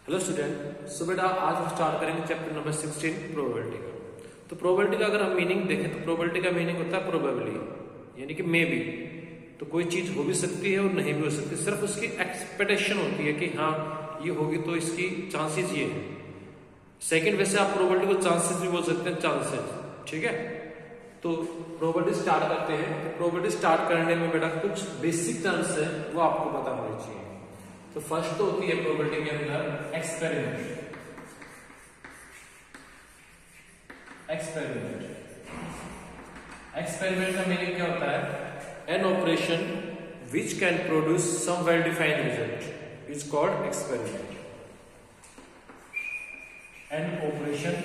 Hello student, सो बेटा आज हम स्टार्ट करेंगे चैप्टर नंबर 16 प्रोबेबिलिटी का। तो प्रोबेबिलिटी का अगर हम मीनिंग देखें तो प्रोबेबिलिटी का मीनिंग होता है प्रोबेबली, यानी कि मे बी। तो कोई चीज हो भी सकती है और नहीं भी हो सकती, सिर्फ उसकी एक्सपेक्टेशन होती है कि हाँ ये होगी तो इसकी चांसेस ये है। सेकंड वैसे आप प्रोबेबिलिटी को चांसेस भी बोल सकते हैं, चांसेस, ठीक है। तो प्रोबेबिलिटी स्टार्ट करते हैं। तो प्रोबेबिलिटी स्टार्ट करने में बेटा कुछ बेसिक टर्म्स है वो आपको पता होनी चाहिए। तो फर्स्ट तो होती है प्रोबेबिलिटी के अंदर एक्सपेरिमेंट। एक्सपेरिमेंट का मीनिंग क्या होता है? An operation which can produce some well defined result is called experiment. An operation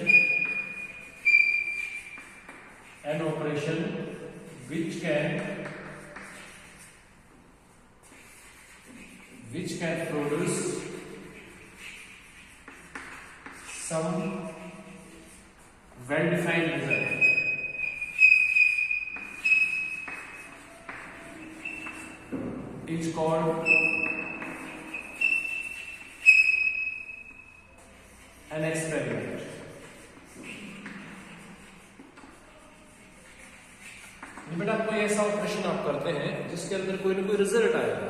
which can produce some well defined result is called an experiment. बेटा कोई ऐसा ऑपरेशन आप करते हैं जिसके अंदर कोई ना कोई रिजल्ट आएगा,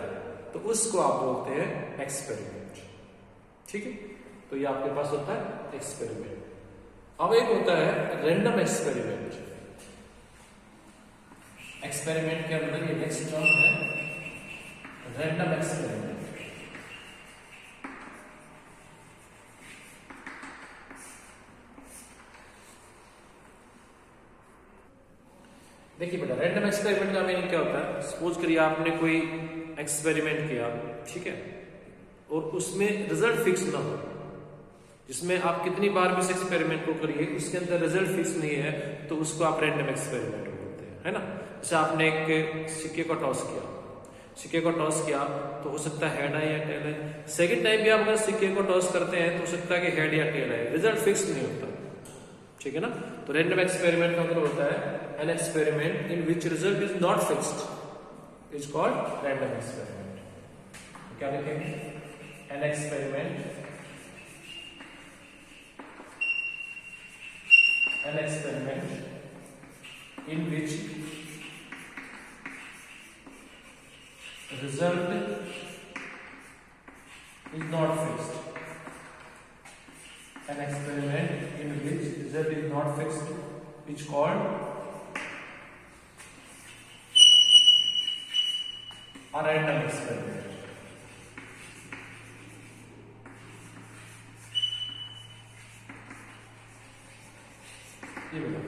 तो उसको आप बोलते हैं एक्सपेरिमेंट, ठीक है। तो ये आपके पास होता है एक्सपेरिमेंट। अब एक होता है रैंडम एक्सपेरिमेंट। एक्सपेरिमेंट के अंदर ये नेक्स्ट टर्म है रैंडम एक्सपेरिमेंट। देखिए बेटा, रैंडम एक्सपेरिमेंट का मीनिंग क्या होता है? सपोज करिए आपने कोई एक्सपेरिमेंट किया, ठीक है, और उसमें रिजल्ट फिक्स ना हो, जिसमें आप कितनी बार भी इस एक्सपेरिमेंट को करिए उसके अंदर रिजल्ट फिक्स नहीं है, तो उसको आप रैंडम एक्सपेरिमेंट बोलते हैं, है ना। जैसे आपने एक सिक्के को टॉस किया, तो हो सकता है हेड आए या टेल आए। सेकेंड टाइम भी आप अगर सिक्के को टॉस करते हैं तो हो सकता है कि हेड या टेल आए, रिजल्ट फिक्स नहीं होता, ठीक है ना। तो रैंडम एक्सपेरिमेंट का मतलब होता है N experiment in which result is not fixed is called random experiment. क्या लिखेंगे? N experiment in which result is not fixed. An experiment in which result is not fixed is called a random experiment. ये बोला,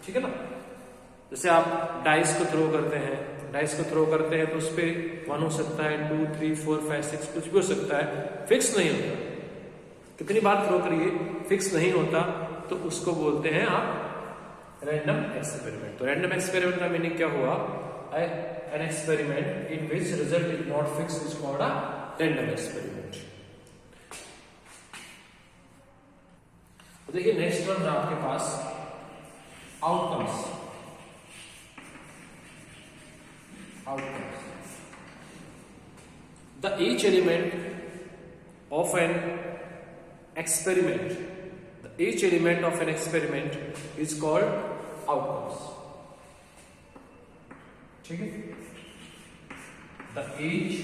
ठीक है ना। जैसे आप dice को थ्रो करते हैं, तो उस पर 1 हो सकता है, 2, 3, 4, 5, 6 कुछ भी हो सकता है, फिक्स नहीं होता। कितनी बार थ्रो करिए फिक्स नहीं होता, तो उसको बोलते हैं आप रैंडम एक्सपेरिमेंट। तो रैंडम एक्सपेरिमेंट का मीनिंग क्या हुआ? An experiment in which result is not fixed is called a random experiment. तो देखिए नेक्स्ट टर्म है आपके पास outcomes. The each element of an experiment, each element of an experiment is called outcomes, ठीक है। the each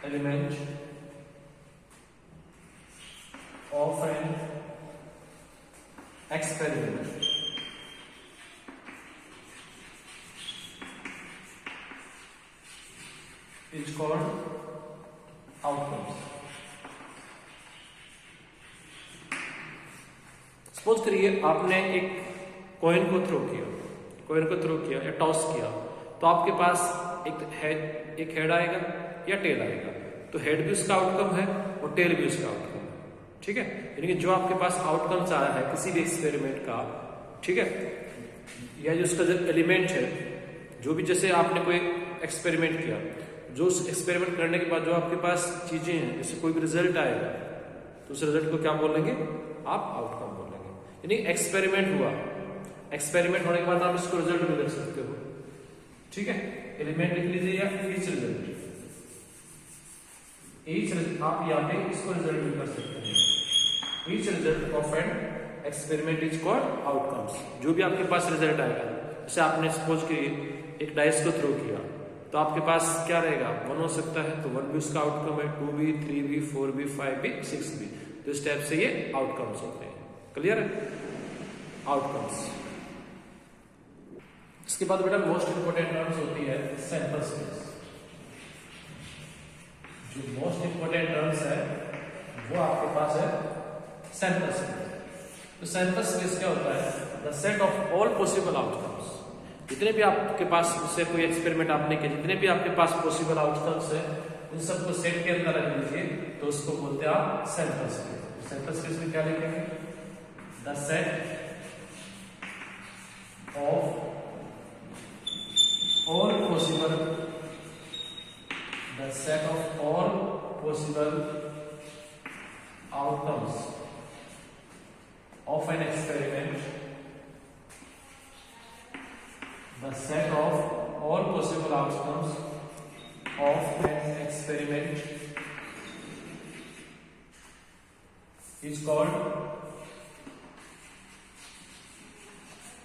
element of an experiment is called outcomes. Suppose करिए आपने एक कॉइन को थ्रो किया या टॉस किया, तो आपके पास एक हेड आएगा या टेल आएगा। तो हेड भी उसका आउटकम है और टेल भी उसका आउटकम है, ठीक है। यानी कि जो आपके पास आउटकम्स आया है किसी भी एक्सपेरिमेंट का, ठीक है, या जो उसका जो एलिमेंट है, जो भी, जैसे आपने कोई एक्सपेरिमेंट किया, जो उस एक्सपेरिमेंट करने के बाद जो आपके पास चीजें हैं, जैसे कोई भी रिजल्ट आएगा, तो उस रिजल्ट को क्या बोलेंगे? आप आउटकम बोलेंगे। यानी एक्सपेरिमेंट हुआ, एक्सपेरिमेंट होने के बाद आप इसको रिजल्ट भी लिख सकते हो, ठीक है। एलिमेंट लिख लीजिए या ईच रिजल्ट, आप यहाँ पे इसको रिजल्ट भी कर सकते हैं। Each result of an experiment is called outcomes. जो भी आपके पास रिजल्ट आएगा, जैसे आपने सपोज कि एक डाइस को थ्रो किया, तो आपके पास क्या रहेगा, 1 हो सकता है, तो 1 भी उसका आउटकम है, 2 भी, 3 भी, 4 भी, 5 भी, 6 भी। तो इस टाइप से ये आउटकम्स होते हैं। क्लियर है? आउटकम्स। इसके बाद बेटा मोस्ट इंपोर्टेंट टर्म्स होती है सैंपल स्पेस। जो मोस्ट इंपोर्टेंट टर्म्स है वो आपके पास है सैंपल स्पेस। तो सैंपल स्पेस क्या होता है? The set of all possible outcomes. जितने भी आपके पास उससे कोई एक्सपेरिमेंट आपने किया, जितने भी आपके पास पॉसिबल आउटकम्स है, उन सबको सेट के अंदर रख लीजिए, तो उसको बोलते हैं आप सैंपल स्पेस। सैंपल स्पेस में क्या लिखेंगे? The set of all possible, the set of all possible outcomes of an experiment, the set of all possible outcomes of an experiment is called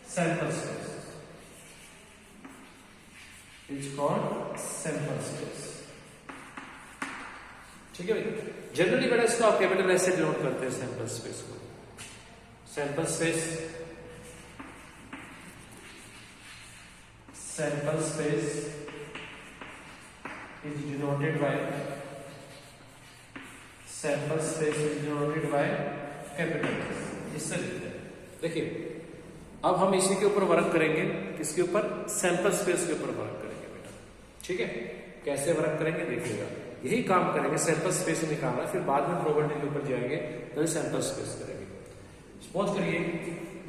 sample space. It's called sample space. ठीक है भाई? Generally बेटा इसको आप capital S से denote करते हैं sample space को। Sample space, sample space is denoted by, sample space is denoted by capital S. इससे लिखते हैं। देखिए अब हम इसी के ऊपर वर्क करेंगे, किसके ऊपर? सैंपल स्पेस के ऊपर वर्क करेंगे बेटा। ठीक है? कैसे वर्क करेंगे देखिएगा, यही काम करेंगे, सैंपल स्पेस निकालना, फिर बाद में प्रोबेबिलिटी के ऊपर जाएंगे, तो सैंपल स्पेस करेंगे। सपोज करिए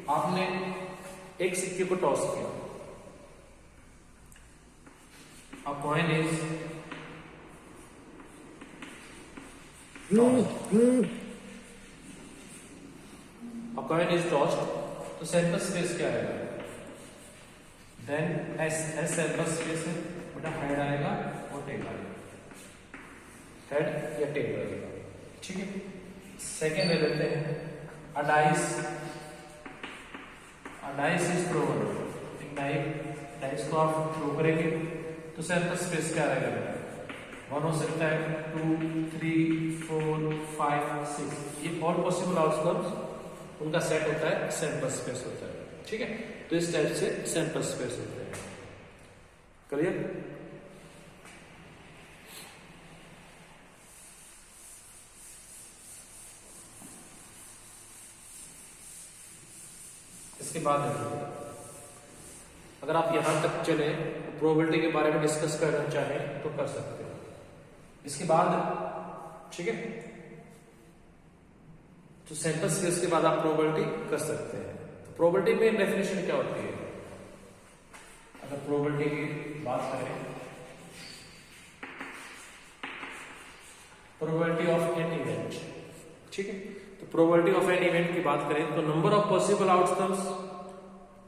आपने एक सिक्के को टॉस किया, a coin is tossed, तो सैंपल स्पेस क्या आएगा? देन एस सैंपल स्पेस है बेटा, हेड आएगा और टेल आएगा, हेड या टेल आएगा। ठीक है? सेकेंड ले लेते हैं अ डाइस इज थ्रोन। एक डाइस को आप थ्रो करेंगे तो सैंपल स्पेस क्या रहेगा बेटा? 1 हो सकता है, 2, 3, 4, 5, 6। ये ऑल पॉसिबल आउटकम्स उनका सेट होता है, सैंपल स्पेस होता है। ठीक है? तो इस टाइप से सैंपल स्पेस होते हैं। क्लियर? इसके बाद अगर आप यहां तक चले तो प्रोबेबिलिटी के बारे में डिस्कस करना चाहें तो कर सकते हैं। इसके बाद ठीक है, तो सैंपल स्पेस के बाद आप प्रोबेबिलिटी कर सकते हैं। तो प्रोबेबिलिटी में डेफिनेशन क्या होती है? अगर प्रोबेबिलिटी की बात करें, प्रोबेबिलिटी ऑफ एन इवेंट, ठीक है, तो प्रोबेबिलिटी ऑफ एन इवेंट की बात करें तो number of possible outcomes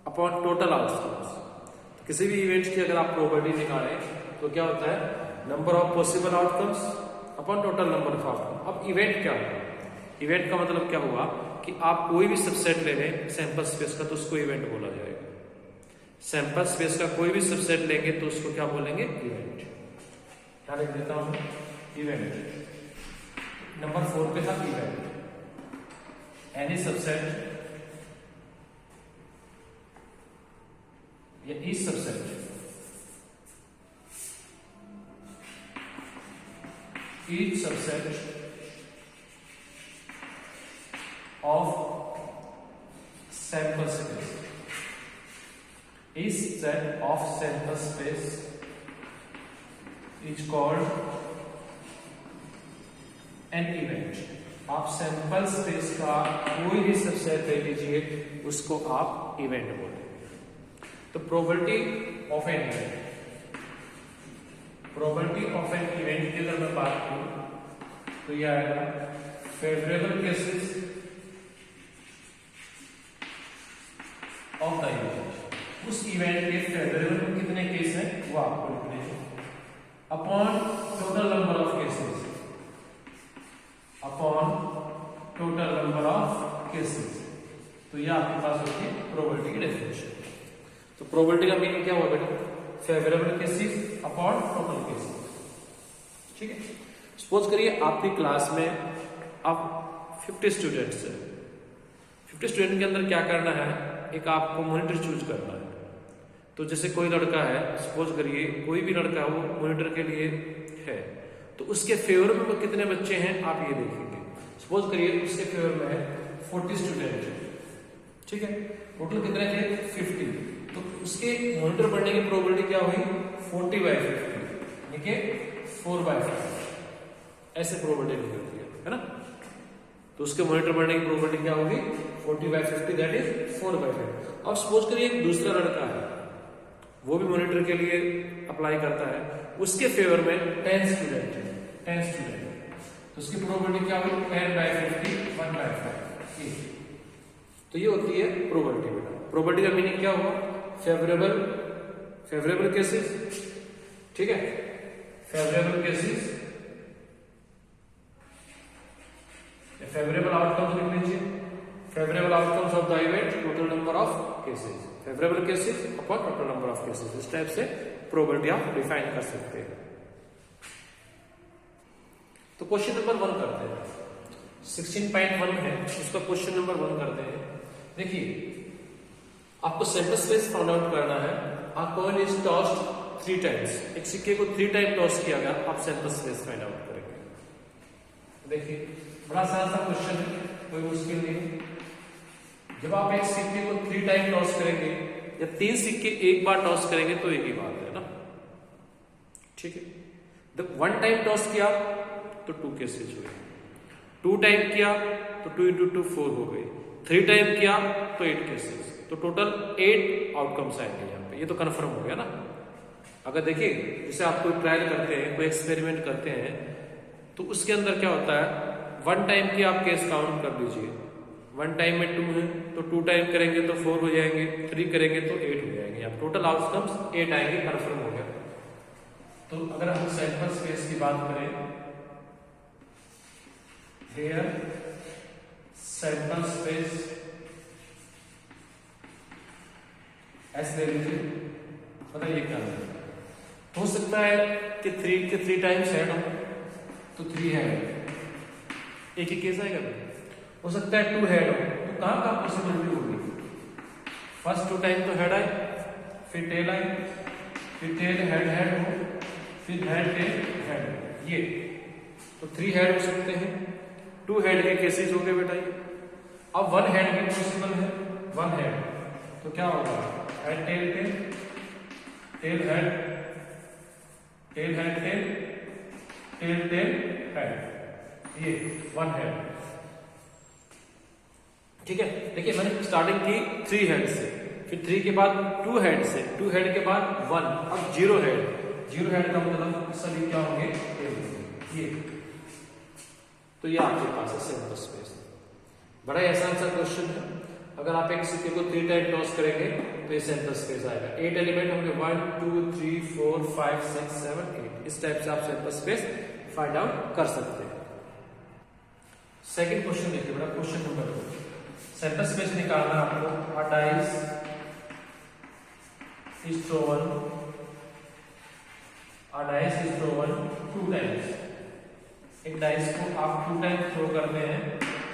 upon total outcomes. तो किसी भी इवेंट की अगर आप प्रोबेबिलिटी निकालें तो क्या होता है? Number of possible outcomes upon total number of outcome. अब इवेंट क्या होगा? इवेंट का मतलब क्या हुआ कि आप कोई भी सबसेट ले लें सैंपल स्पेस का तो उसको इवेंट बोला जाएगा। सैंपल स्पेस का कोई भी सबसेट लेंगे तो उसको क्या बोलेंगे? इवेंट। क्या लिख देता हूं? इवेंट। नंबर 4 पे था इवेंट। एनी सबसेट या each subset of sample space, each set of sample space is called an event। आप सैंपल स्पेस का कोई भी सबसेट ले लीजिए उसको आप इवेंट बोलेंगे। तो probability of an event, probability of an event की अगर मैं बात करूं तो यह आएगा favourable cases of the event. उस इवेंट के फेवरेबल में कितने केस हैं वो आपको लिखने हैं upon total number of cases. तो ये आपके पास होती है प्रोबेबिलिटी की डेफिनेशन। तो प्रोबेबिलिटी का मीनिंग क्या हुआ बेटा? Favourable cases upon total cases. ठीक है, सपोज करिए आपकी क्लास में आप 50 स्टूडेंट्स है। 50 स्टूडेंट के अंदर क्या करना है, एक आपको मॉनिटर चूज करना है। तो जैसे कोई लड़का है, सपोज करिए कोई भी लड़का वो मॉनिटर के लिए है, तो उसके फेवर में कितने बच्चे हैं आप ये देखेंगे। सपोज करिए उसके फेवर में है 40 स्टूडेंट, ठीक है, टोटल कितने थे 50, तो उसके मॉनिटर बनने की प्रोबेबिलिटी क्या हुई 40/50, यानी कि 4/5 ऐसे प्रोबेबिलिटी निकलती है ना। तो उसके मॉनिटर बनने की प्रोबेबिलिटी क्या होगी 40/50, दैट इज 4/5। अब सपोज करिए एक दूसरा लड़का है, वो भी मॉनिटर के लिए अप्लाई करता है, उसके फेवर में 10 स्टूडेंट है, 10 स्टूडेंट, तो उसकी प्रोबेबिलिटी क्या होगी 10/50, 1/5। तो ये होती है प्रोबेबिलिटी बेटा। प्रोबेबिलिटी का मीनिंग क्या हुआ, फेवरेबल केसेस, ठीक है, फेवरेबल केसेस, फेवरेबल आउटकम्स लिख लीजिए, favourable outcomes of the event, total number of cases, favourable cases upon total number of cases. इस टाइप से प्रोबेबिलिटी आप डिफाइन कर सकते हैं। तो क्वेश्चन नंबर 1 करते हैं, 16.1 है, उसका क्वेश्चन नंबर 1 करते हैं। देखिए आपको सेंटर स्पेस फाइंड आउट करना है। A coin is tossed 3 times, एक सिक्के को 3 टाइम टॉस किया गया, आप सेंटर स्पेस फाइंड आउट करेंगे। देखिए बड़ा सा क्वेश्चन है, कोई मुश्किल नहीं। जब आप एक सिक्के को 3 टाइम टॉस करेंगे या 3 सिक्के एक बार टॉस करेंगे तो एक ही बात है ना, ठीक है। जब 1 टाइम टॉस किया तो 2 केसेज हुए, 2 टाइम किया तो 2 × 2 4 हो गई, 3 टाइम किया तो 8 केसेज, तो टोटल 8 आउटकम्स आएंगे यहाँ पे। ये तो कंफर्म हो गया ना। अगर देखिए जैसे आप कोई ट्रायल करते हैं, कोई एक्सपेरिमेंट करते हैं, तो उसके अंदर क्या होता है, 1 टाइम की आप केस काउंट कर लीजिए, 1 टाइम में 2 है तो 2 टाइम करेंगे तो 4 हो जाएंगे, 3 करेंगे तो 8 हो जाएंगे, अब टोटल आउटकम्स 8 आएंगे, कंफर्म हो गया। तो अगर हम सैंपल स्पेस की बात करें, हियर सैंपल स्पेस ऐसे ले लीजिए, बताइए क्या हो सकता है कि 3 टाइम्स हेड हो, तो 3 हेड, एक ही केस आएगा। हो सकता है 2 हेड हो, तो कहां पॉसिबिलिटी होगी, फर्स्ट 2 टाइम तो हेड आए, फिर टेल आए, फिर टेल हेड हो, फिर हेड टेल हेड, ये तो 3 हेड हो सकते हैं, 2 हेड के केसेस हो गए बेटा ये। अब 1 हेड भी पॉसिबल है, 1 हेड, तो क्या होगा, head tail tail, tail head, tail head tail, tail tail head, ये 1 हेड, ठीक है। देखिए मैंने स्टार्टिंग की 3 हेड से, फिर 3 के बाद 2 हेड से, 2 हेड के बाद 1, अब 0 हेड, 0 हेड का मतलब सभी क्या होंगे, ये। तो ये आपके पास है सेंटर स्पेस। बड़ा ही आसान सा क्वेश्चन है। अगर आप एक सिक्के को 3 टाइम टॉस करेंगे तो ये सेंटर स्पेस आएगा। 8 एलिमेंट होंगे, 1 2 3 4 5 6 7 8, इस टाइप से आप सेंटर स्पेस फाइंड आउट कर सकते हैं। सेकंड क्वेश्चन देखिए बड़ा, क्वेश्चन नंबर 2, सेंटर स्पेस निकालना आपको। A dice is thrown, a dice is thrown 2 times, एक डाइस को आप 2 टाइम थ्रो करते हैं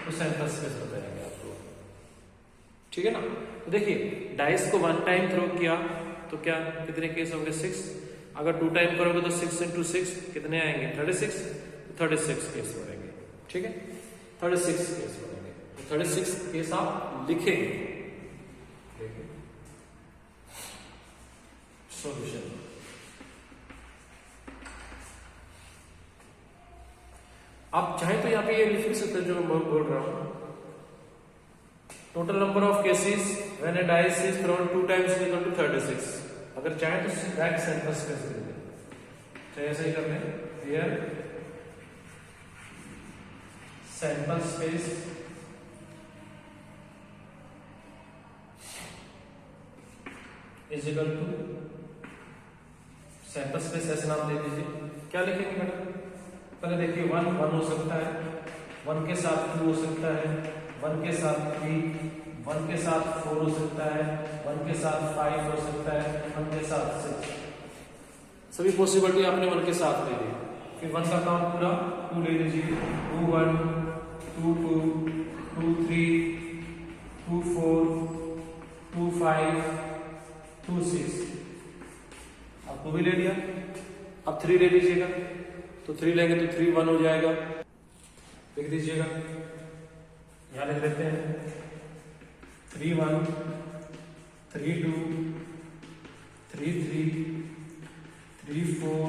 तो सेंटर स्पेस बताएंगे आपको, ठीक है ना। तो देखिए डाइस को 1 टाइम थ्रो किया तो क्या कितने केस होंगे, 6। अगर 2 टाइम करोगे तो 6 × 6 कितने आएंगे, 36, 36 केस बनेंगे, ठीक है, 36 केस बनेंगे। तो 36 केस आप लिखेंगे। देखिए सॉल्यूशन, आप चाहे तो यहाँ पे ये लिख सकते हैं जो मैं बोल रहा हूं, total number of cases when a dice is thrown 2 times is equal to 36। अगर चाहे तो डायरेक्ट सेंटर स्पेस ले लें, तो ऐसे ही कर लें, here centre space is equal to centre space, ऐसे नाम दे दीजिए। क्या लिखेंगे मैडम, पहले देखिए 1 हो सकता है, 1 के साथ 2 हो सकता है, 1 के साथ 3, 1 के साथ 4 हो सकता है, 1 के साथ 5 हो सकता है, 1 के साथ 6, सभी पॉसिबिलिटी आपने 1 के साथ ले ली। फिर 1 का काउंट पूरा 2 ले लीजिए, 2 1 2 2 2 3 2 4 2 5 2 6, अब 2 भी ले लिया। अब 3 ले लीजिएगा, तो 3 लेंगे तो 3 1 हो जाएगा, लिख दीजिएगा, यहां लिख लेते हैं 3 1 3 2 3 3 3 4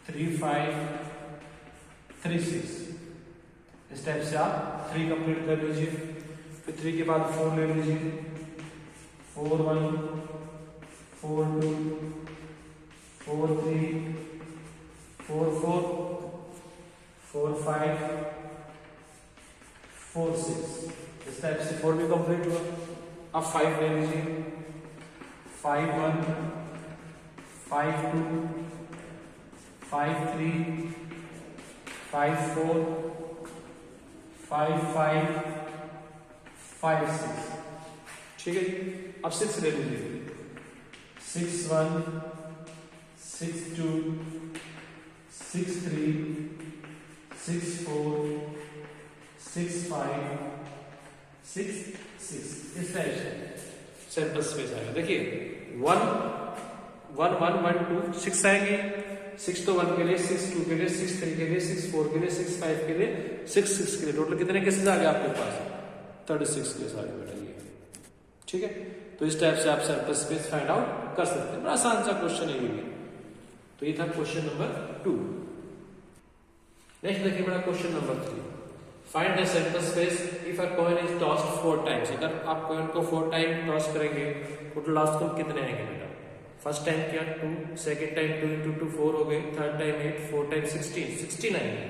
3 5 3 6। इस टाइप से आप 3 कंप्लीट कर लीजिए। फिर 3 के बाद 4 ले लीजिए, 4 1 4 2 4 3 4 4 4 5 4 6। इस टाइप से 4 भी कंप्लीट हुआ। अब 5 ले लीजिए, 5 1 5 2 5 3 5 4 5 5 5 6। ठीक है जी। अब 6 ले लीजिए, 6 1 6 2 6 3 6 4 6 5 6 6। इस टाइप से सैंपल स्पेस आएगा। देखिए 1 1 1 1 2 6 आएंगे, 6 तो 1 के लिए, 6 2 के लिए, 6 3 के लिए, 6 4 के लिए, 6 5 के लिए, 6 6 के लिए। टोटल कितने केसेस आ गए आपके पास? 36 केस आ गए बेटा ये। ठीक है, तो इस टाइप से आप सैंपल स्पेस फाइंड आउट कर सकते हैं। बड़ा आसान सा क्वेश्चन है ये भी। तो ये था क्वेश्चन नंबर 2। नेक्स्ट देखिए बड़ा question number 3। Find the sample space if a coin is tossed 4 times. अगर आप कॉइन को 4 टाइम टॉस करेंगे टोटल लास्ट को कितने आएंगे बेटा? फर्स्ट टाइम क्या 2, सेकंड टाइम 2 into 2 4 हो गए, थर्ड टाइम 8, फोर्थ टाइम 16 आएंगे।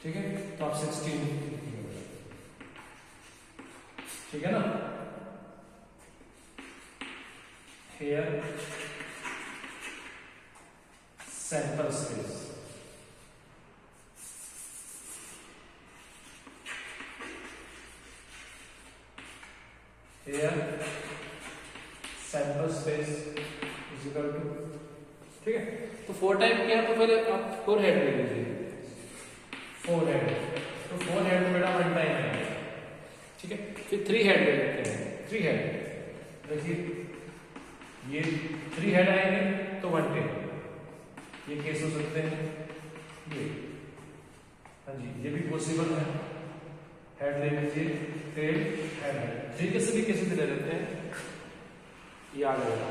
ठीक है, तो आप 16, ठीक है ना। Here sample space, here sample space is equal to, ठीक है। तो 4 टाइम किया तो पहले आप 4 हेड ले लीजिए, 4 हेड, तो 4 हेड में बेटा 1 टाइम है। ठीक है, फिर 3 हेड ले लेते हैं, 3 हेड। देखिए ये 3 हेड आएंगे तो 1 टेल, ये केस हो सकते हैं ये। हाँ जी, ये भी पॉसिबल है। हेड ले लीजिए, टेल, हेड, हेड, 3 के सभी केसेस ले लेते हैं। ये आ गया।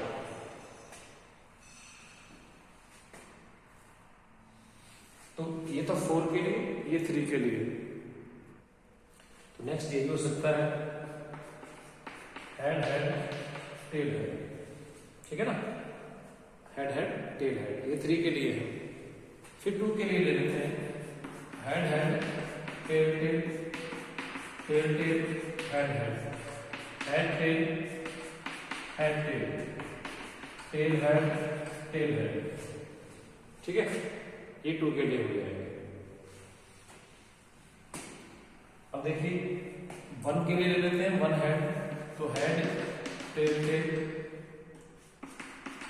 तो ये तो 4 के लिए, ये 3 के लिए। तो नेक्स्ट ये भी हो सकता है हेड हेड टेल हेड। ठीक है ना, हेड हेड टेल हेड, ये 3 के लिए है। फिर 2 के लिए ले लेते हैं, head head tail tail tail tail head head, head tail head tail tail head tail head. ठीक है, ये 2 के लिए हो जाएगा। अब देखिए 1 के लिए ले लेते हैं, 1 हेड, तो head tail tail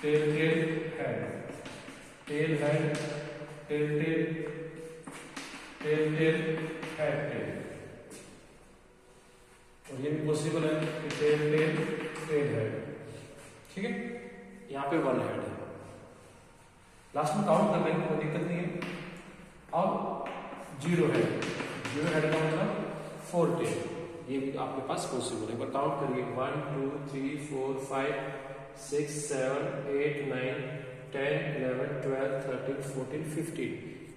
tail tail head, tail head tail tail tail tail head tail. और ये भी पॉसिबल है कि टेल टेल टेल हेड। ठीक है, यहाँ पे 1 हेड है। लास्ट में काउंट कर लेंगे, कोई दिक्कत नहीं है। अब 0 हेड, 0 हेड का मतलब 4 टेल, ये भी आपके पास पॉसिबल है। पर काउंट करिए 1 2 3 4 5 6 7 8 9 10 11 12 13 14 15।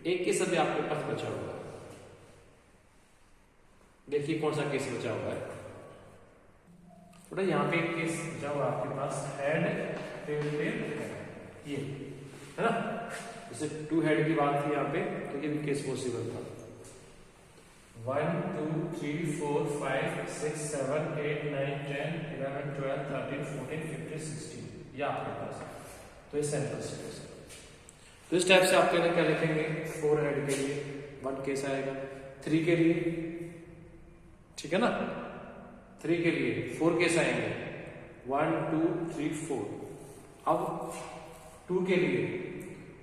एक केस अभी आपके पास बचा हुआ है। देखिए कौन सा केस बचा हुआ है। थोड़ा यहाँ पे एक केस बचा हुआ आपके पास, हेड टेल टेल, ये है ना। जैसे 2 हेड की बात थी यहाँ पे, तो ये भी केस पॉसिबल था। 1 2 3 4 5 6 7 8 9 10 11 12 13 14 15 16, ये आपके पास है। तो ये सैंपल स्पेस है। तो इस टाइप से आपके लिए क्या लिखेंगे? 4 हेड के लिए 1 केस आएगा, 3 के लिए, ठीक है ना, 3 के लिए 4 कैसे आएंगे, 1 2 3 4। अब 2 के लिए,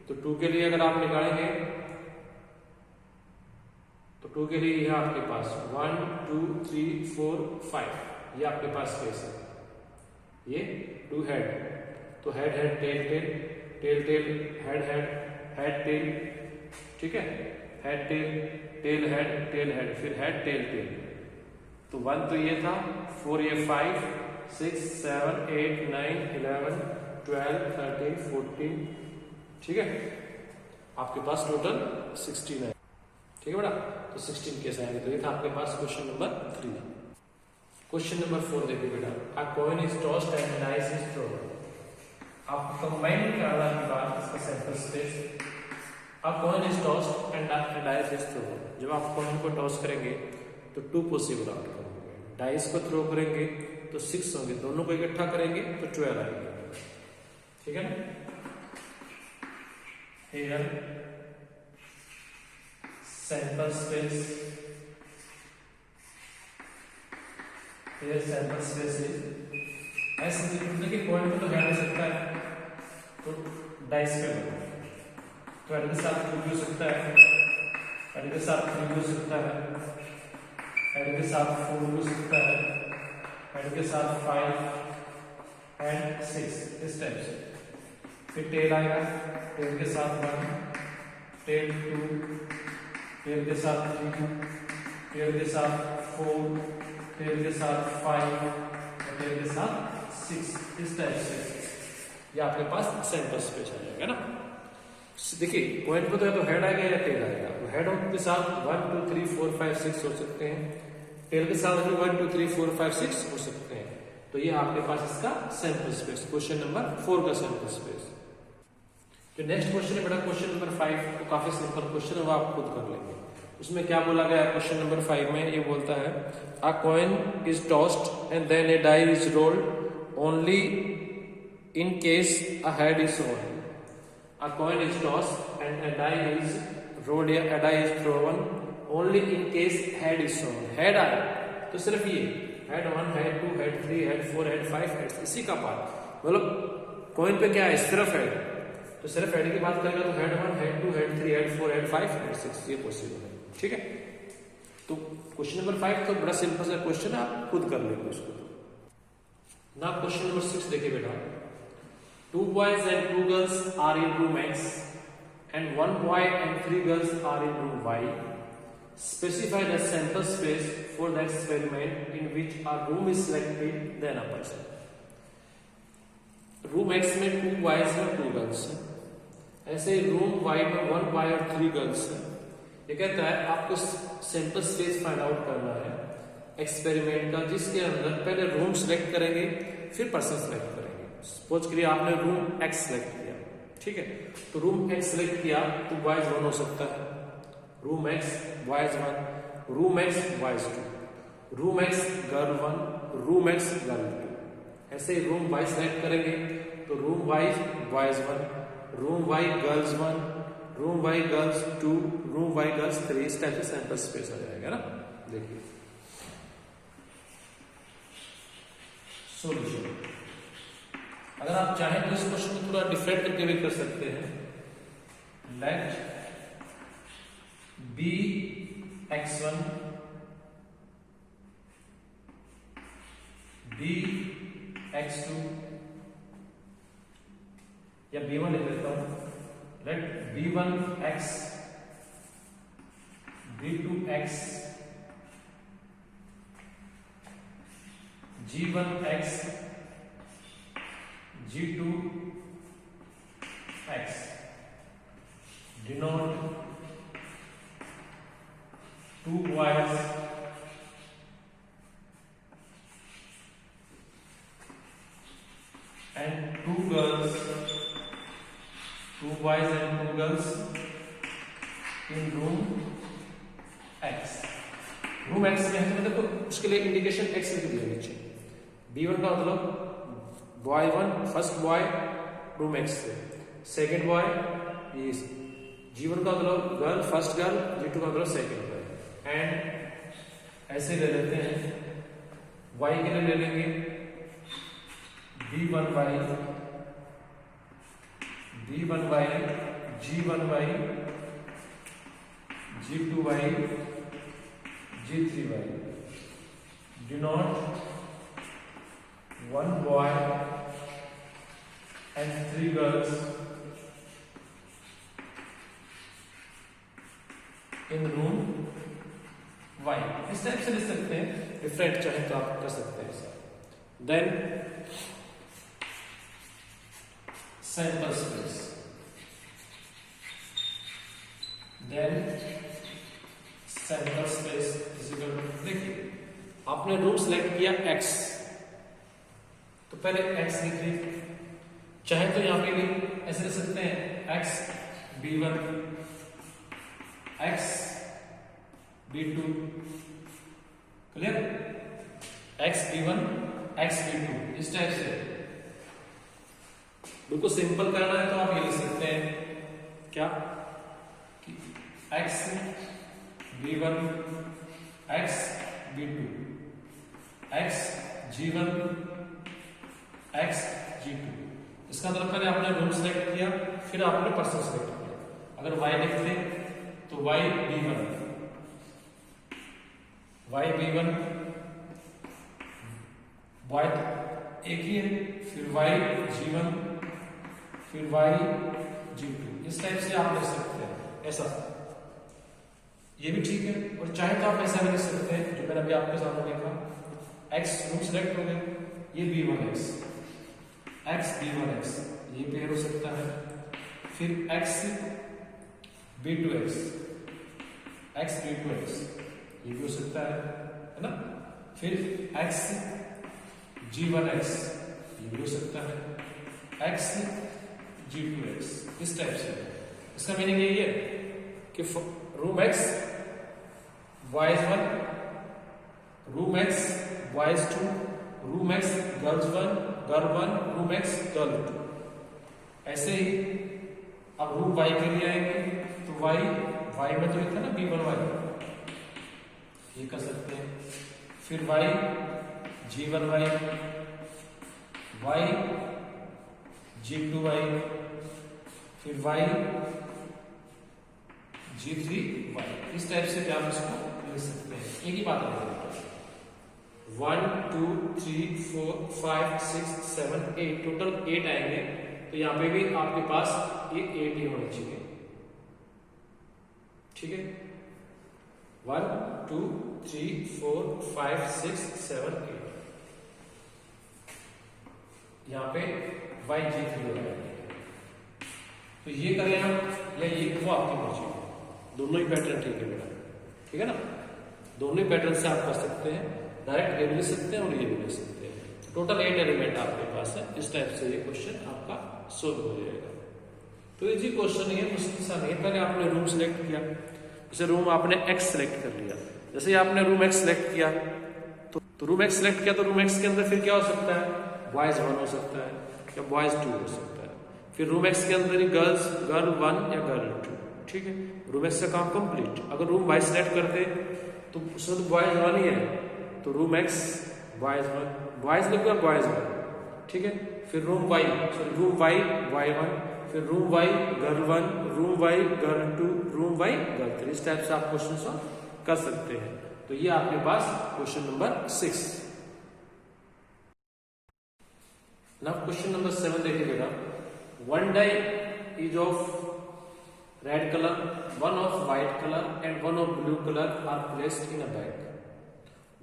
तो 2 के लिए अगर आप निकालेंगे तो 2 के लिए यह आपके पास 1 2 3 4 5, ये आपके पास स्पेस है। ये 2 हेड, तो head head tail tail tail tail head head head tail, ठीक है, हेड टेल टेल हेड, फिर हेड टेल टेल। तो 1 तो ये था, 4 ये 5 6 7 8 9 11 12 13 14, ठीक है, आपके पास टोटल 16 है, ठीक है बेटा। तो 16 कैसे आएंगे, तो ये था आपके पास क्वेश्चन नंबर 3। क्वेश्चन नंबर 4 देखिए बेटा, अ coin is tossed and dice is throne. आप कंबाइन करना के बाद इसका centre space, a coin is tossed and dice is throne. जब आप कॉइन को टॉस करेंगे तो 2 पॉसिबल आउटकम होंगे, डाइस को थ्रो करेंगे तो 6 होंगे, दोनों को इकट्ठा करेंगे तो 12 आएंगे, ठीक है ना। Here sample space, here sample space is ऐसे देखिए, पॉइंट पे तो हेड हो सकता है, तो डाइस पे होगा, तो हेड के साथ 2 भी हो सकता है, हेड के साथ 3 भी हो सकता है, हेड के साथ 4 भी हो सकता है, हेड के साथ 5 एंड 6, इस टाइप से। फिर टेल आएगा, टेल के साथ 1, टेल 2, टेल के साथ 3, टेल के साथ 4, टेल के साथ 5 और टेल के साथ 6, इस टाइप से ये आपके पास सेंटर स्पेस आ जाएगा ना। देखिए पॉइंट पे तो हेड आएगा या टेल आएगा, तो हेड के साथ 1 2 3 4 5 6 हो सकते हैं, टेल के साथ भी 1 2 3 4 5 6 हो सकते हैं। तो ये आपके पास इसका सैंपल स्पेस, क्वेश्चन नंबर 4 का सैंपल स्पेस। जो नेक्स्ट क्वेश्चन है बेटा क्वेश्चन नंबर 5, तो काफी सिंपल क्वेश्चन है, वो आप खुद कर लेंगे। उसमें क्या बोला गया क्वेश्चन नंबर 5 में, ये बोलता है a coin is tossed and then a die is rolled only in case a head is thrown. A coin is tossed and a die is rolled या a die is thrown only in case head is thrown। Head आए तो सिर्फ ये head 1 head 2 head 3 head 4 head 5 head, इसी का part, मतलब coin पे क्या है, सिर्फ हेड, तो सिर्फ हेड की बात करेगा तो head 1 head 2 head 3 head 4 head 5 head 6, ये पॉसिबल है, ठीक है। तो क्वेश्चन नंबर 5 तो बड़ा सिंपल सा क्वेश्चन है, आप खुद कर लेंगे उसको। ना क्वेश्चन नंबर 6 देखिए बेटा, 2 boys and 2 girls are in room X and 1 boy and 3 girls are in room Y. Specify the sample space for the experiment in which a room is selected then a person. Room X में 2 boys और 2 girls हैं, ऐसे room Y में 1 boy और 3 girls हैं। ये कहता है आपको सैंपल स्पेस फाइंड आउट करना है एक्सपेरिमेंट का, जिसके अंदर पहले रूम सेलेक्ट करेंगे फिर पर्सन सेलेक्ट करेंगे। सपोज करिए आपने रूम X सेलेक्ट किया, ठीक है, तो रूम X सेलेक्ट किया तो बॉयज 1 हो सकता है, room X boys 1, room X boys 2, room X girl 1, room X girl 2। ऐसे ही रूम Y सेलेक्ट करेंगे तो room Y boys 1, room Y girls 1, room Y girls 2, room Y girls 3, इस type से सैंपल स्पेस आ जाएगा ना। देखिए सॉल्यूशन, अगर आप चाहें तो इस क्वेश्चन को थोड़ा डिफरेंट करके भी कर सकते हैं। Late B x1 B x2 या b1 लिख देता हूं, late b1 x b2 x g1 x g2 x, denote 2 boys and 2 girls, 2 boys and 2 girls in room X। Room X में है तो देखो उसके लिए इंडिकेशन X लिख दिया नीचे। B1 का मतलब boy 1 first boy room X से, सेकेंड बॉय ये G1 का मतलब गर्ल फर्स्ट गर्ल, G2 का मतलब सेकेंड गर्ल, एंड ऐसे ले लेते हैं y के लिए ले लेंगे b1y, b1y, g1y, g2y, g3y, denote 1 boy and 3 girls in room y। इस टाइप से लिख सकते हैं, डिफरेंट चाहे तो आप कर सकते हैं ऐसा। Then sample space, then sample space is equal to, देखिए आपने रूम सेलेक्ट किया x, तो पहले x लिखिए, चाहे तो यहां पे भी ऐसे लिख सकते हैं x b1, x b2, clear, x b1, x b2, इस टाइप से बिल्कुल सिंपल करना है तो आप ये लिख सकते हैं क्या कि x b1, x b2, x g1, x g2। इसका मतलब पहले आपने रूम सेलेक्ट किया, फिर आपने पर्सन सेलेक्ट किया। अगर y लिखते तो y b1, y b1, y एक ही है, फिर y g1, फिर y g2, इस टाइप से आप लिख सकते हैं ऐसा, ये भी ठीक है। और चाहे तो आप ऐसा भी लिख सकते हैं जो मैंने अभी आपके सामने लिखा, x रूम सेलेक्ट हो गए, ये b1x, x b1x, ये पेयर हो सकता है, फिर x b2x, x b2x, ये भी हो सकता है ना, फिर x g1x, ये भी हो सकता है, x g2x, इस टाइप से। इसका मीनिंग यही है कि room x y1, room x y2, room x girls 1, girl 1, room x girl 2। ऐसे ही अब रूम y के लिए आएंगे तो y में तो लिखा ना b1y, ये कर सकते हैं, फिर y g1y, y g2y, फिर y g3y, इस टाइप से आप इसको लिख सकते हैं। एक ही बात है, 1 2 3 4 5 6 7 8, टोटल 8 आएंगे, तो यहाँ पे भी आपके पास ये 8 ही होना चाहिए, ठीक है। 1 2 3 4 5 6 7 8, यहाँ पे y g3 हो जाएगा। तो ये करें आप या ये वो आपकी मर्जी, दोनों ही पैटर्न ठीक है बेटा, ठीक है ना, दोनों ही पैटर्न से आप कर सकते हैं, डायरेक्ट ये भी ले सकते हैं और ये भी ले सकते हैं। टोटल 8 एलिमेंट आपके पास है, इस टाइप से ये क्वेश्चन आपका सोल्व हो जाएगा। तो इजी क्वेश्चन है, मुश्किल सा नहीं। पहले आपने रूम सेलेक्ट किया, जैसे रूम आपने x सेलेक्ट कर लिया, जैसे ही आपने रूम x सेलेक्ट किया तो रूम x सेलेक्ट किया, तो रूम x के अंदर फिर क्या हो सकता है, बॉयज 1 हो सकता है या बॉयज 2 हो सकता है, फिर रूम x के अंदर ही गर्ल 1 या गर्ल 2, ठीक है। रूम x का काम कंप्लीट। अगर रूम y सेलेक्ट करते तो उसमें तो बॉयज 1 ही है, तो रूम x बॉयज 1, बॉयज लिख दिया बॉयज 1, ठीक है। फिर रूम y y1, फिर room y girl 1, room y girl 2, room y girl 3, इस टाइप से आप क्वेश्चन सॉल्व कर सकते हैं। तो ये आपके पास question number 6। Now question number 7 देखिएगा। One die is of red colour, one of white colour and one of blue colour are placed in a bag.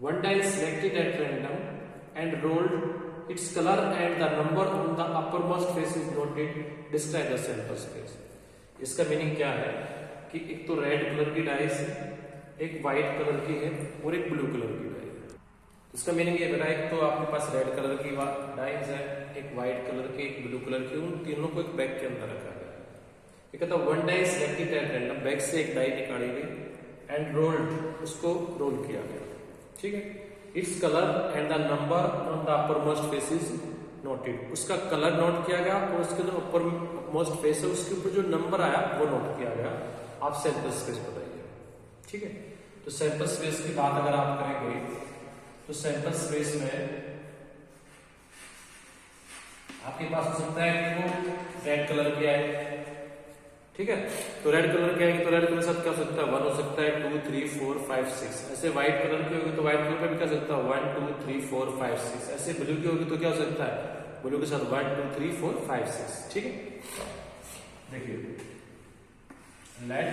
One die is selected at random and rolled. Its color and the number on the uppermost face is noted. Describe the sample space. इसका meaning क्या है कि एक तो red colour की dice है, एक white colour की है और एक ब्लू कलर की डाई है। इसका मीनिंग ये बेटा, एक तो आपके पास रेड कलर की डाइस है, एक व्हाइट कलर की, एक ब्लू कलर की, उन तीनों को एक बैग के अंदर रखा गया है। ये कहता है one die selected at random, bag से एक डाई निकाली गई एंड रोल्ड, उसको रोल किया गया, ठीक है। Its colour and the number on the upper most face is noted, उसका कलर नोट किया गया और उसके जो ऊपर मोस्ट फेस है उसके ऊपर जो नंबर आया वो नोट किया गया। आप सैंपल स्पेस बताइए, ठीक है। तो सैंपल स्पेस की बात अगर आप करेंगे तो तो सैंपल स्पेस में आपके पास हो सकता है कि वो रेड कलर की आए, ठीक है। तो रेड कलर की आएगी तो रेड कलर के साथ क्या हो सकता है 1 हो सकता है, 2 3 4 5 6। ऐसे व्हाइट कलर की होगी तो व्हाइट कलर पे भी क्या हो सकता है 1 2 3 4 5 6। ऐसे ब्लू की होगी तो क्या हो सकता है ब्लू के साथ 1 2 3 4 5 6, ठीक है। देखिए लेट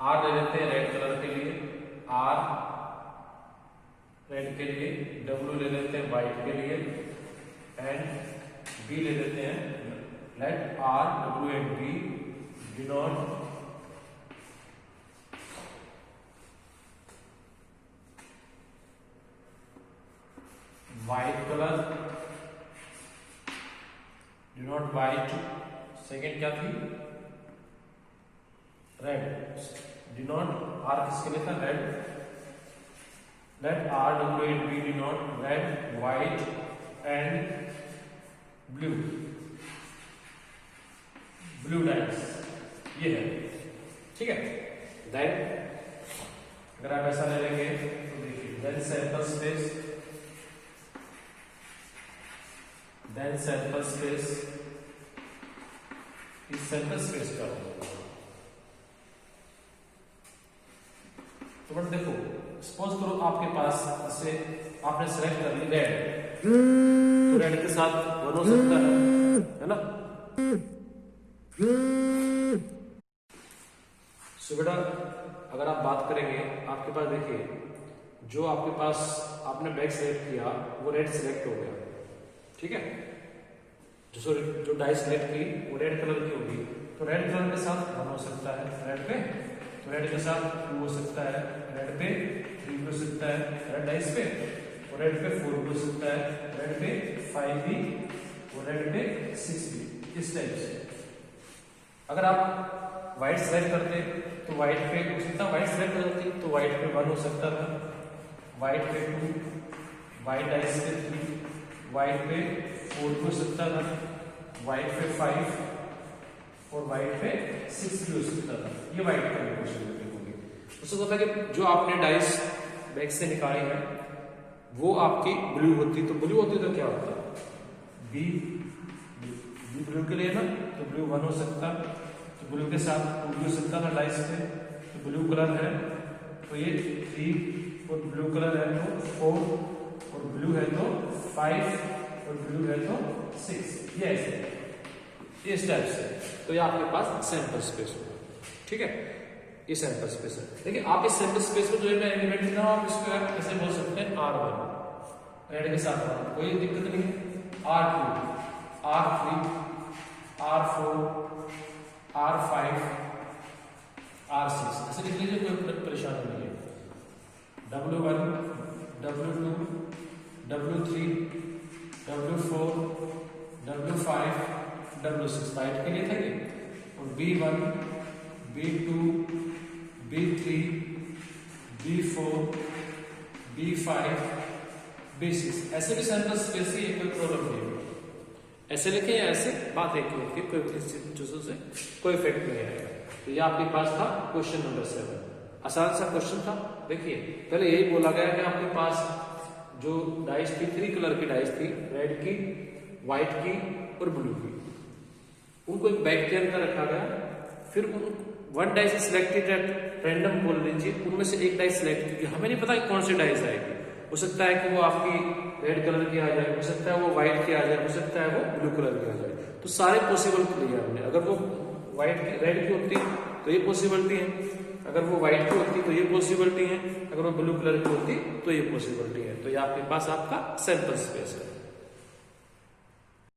आर ले लेते हैं रेड कलर के लिए, आर रेड के लिए, डब्ल्यू ले लेते हैं व्हाइट के लिए, एंड बी ले लेते हैं। Let R W and B denote white colour, denote white. Second क्या थी रेड, डिनोट आर किसके लिए था red. Let R W and B denote red white and blue, blue dice ये है, ठीक है। देन अगर आप ऐसा ले लेंगे तो देखिए then sample space, then sample space, इस सैंपल स्पेस का तो बट देखो सपोज करो आपके पास जैसे आपने सेलेक्ट कर ली रेड, तो रेड के साथ 1 हो सकता है ना। सो बेटा अगर आप बात करेंगे आपके पास देखिए जो आपके पास आपने बैग सेलेक्ट किया वो रेड सेलेक्ट हो गया, ठीक है। जो डाई सेलेक्ट की वो रेड कलर की होगी तो रेड कलर के साथ 1 हो सकता है रेड पे, तो रेड के साथ 2 हो सकता है रेड पे, 3 हो सकता है रेड डाइस पे, और रेड पे 4 हो सकता है रेड पे, 5 भी और रेड पे 6 भी, इस टाइप से। अगर आप व्हाइट सेलेक्ट करते तो व्हाइट पे हो सकता है, व्हाइट सेलेक्ट हो जाती तो व्हाइट पे 1 हो सकता था, व्हाइट पे 2, व्हाइट डाइस पे 3, व्हाइट पे 4 हो सकता था, व्हाइट पे 5 और व्हाइट पे 6 भी हो सकता था। ये व्हाइट कलर की पॉसिबिलिटी होगी। उससे होता है कि जो आपने डाइस बैग से निकाली है वो आपकी ब्लू होती, तो ब्लू होती तो क्या होता बी ब्लू के लिए ना, तो ब्लू 1 हो सकता, तो ब्लू के साथ 2 भी हो सकता था डाइस पे, तो ब्लू कलर है तो ये 3 और ब्लू कलर है तो 4 और ब्लू है तो 5 और ब्लू है तो 6, ये ऐसे इस टाइप से। तो ये आपके पास सैंपल स्पेस होगा, ठीक है। ये सैंपल स्पेस है। देखिए आप इस सैंपल स्पेस में जो है मैं एलिमेंट लिखा हूं आप इसको कैसे बोल सकते हैं R1 रेड के साथ कोई दिक्कत नहीं है, R2 R3 R4 R5 R6 ऐसे लिख लीजिए, कोई परेशानी नहीं है। W1 W2 W3 W4 W5 W6 white के लिए था ये, और B1 B2 B3 B4 B5 B6 ऐसे भी सैंपल स्पेस ही कोई प्रॉब्लम नहीं है। ऐसे लिखे या ऐसे बात है कि कोई चीजों से कोई इफेक्ट नहीं आएगा। तो ये आपके पास था क्वेश्चन नंबर 7, आसान सा क्वेश्चन था। देखिए पहले यही बोला गया कि आपके पास जो डाइस थी 3 कलर की डाइस थी, रेड की, व्हाइट की और ब्लू की, उनको एक बैग के अंदर रखा गया। फिर उन 1 डाइस सिलेक्टेड एट रैंडम बोल लीजिए, उनमें से एक डाइस सिलेक्ट कीजिए। हमें नहीं पता कि कौन सी डाइस आएगी, हो सकता है कि वो आपकी रेड कलर की आ जाए, हो सकता है वो व्हाइट की आ जाए, हो सकता है वो ब्लू कलर की आ जाए। तो सारे पॉसिबल लिए हमने। अगर वो व्हाइट की रेड की होती तो ये पॉसिबिलिटी है, अगर वो व्हाइट की होती तो ये पॉसिबिलिटी है, अगर वो ब्लू कलर की होती तो ये पॉसिबिलिटी है। तो ये आपके पास आपका सैंपल स्पेस है।